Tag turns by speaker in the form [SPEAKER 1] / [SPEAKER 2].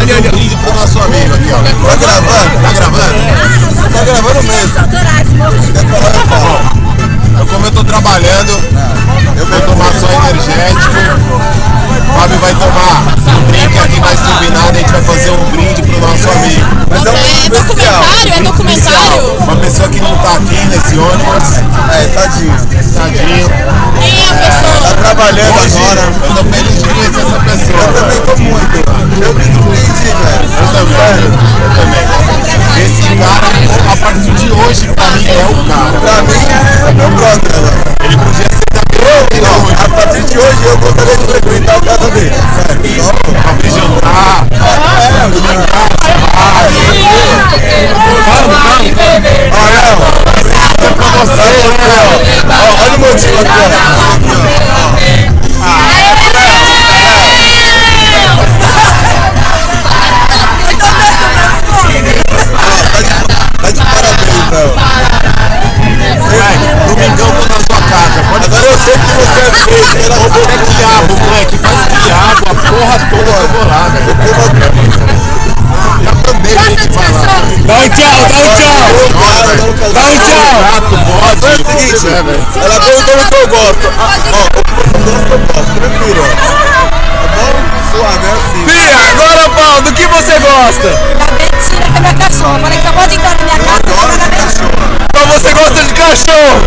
[SPEAKER 1] fazer um brinde pro nosso amigo aqui, ó.
[SPEAKER 2] Tá gravando?
[SPEAKER 1] Tá gravando?
[SPEAKER 2] Tá gravando mesmo.
[SPEAKER 1] Bom, como eu tô trabalhando, eu vou tomar só energético. O Fábio vai tomar um drink aqui mais turbinado. A gente vai fazer um brinde pro nosso amigo.
[SPEAKER 2] Mas é um especial.
[SPEAKER 3] É documentário?
[SPEAKER 1] Uma pessoa que não tá aqui nesse ônibus.
[SPEAKER 2] Tadinho.
[SPEAKER 1] Tadinho.
[SPEAKER 3] Quem é a pessoa?
[SPEAKER 2] Tá trabalhando
[SPEAKER 1] Hoje,
[SPEAKER 2] agora.
[SPEAKER 1] eu tô feliz de conhecer essa pessoa.
[SPEAKER 2] Eu também tô muito. Eu me surpreendi, velho.
[SPEAKER 1] Eu também. Esse cara, a partir de hoje, pra mim, é o cara.
[SPEAKER 2] Pra mim é meu brother agora.
[SPEAKER 1] Ele podia ser também.
[SPEAKER 2] Não, a partir de hoje eu gostaria de frequentar a casa dele. Sério, só
[SPEAKER 1] Pra vir jantar.
[SPEAKER 2] Olha o motivo aqui, Tá de parabéns, Léo.
[SPEAKER 1] Domingão tô na sua casa.
[SPEAKER 2] Agora eu sei que você é feio. Ela roubou
[SPEAKER 1] É quiabo, moleque. Faz quiabo a porra toda que eu vou lá, velho. Já mandei a gente falar.
[SPEAKER 4] Dá um tchau, dá um tchau. Dá um tchau.
[SPEAKER 1] Gato, bode.
[SPEAKER 2] É o seguinte, ela perguntou o que eu gosto. O que você gosta eu gosto. Prefiro, Tá bom? Suave, é assim.
[SPEAKER 4] Bia, agora Paulo, do que você gosta?
[SPEAKER 5] Da mentira que é minha cachorra. Falei que você pode entrar na minha casa e jogar na mentira.
[SPEAKER 4] Então você gosta de cachorro?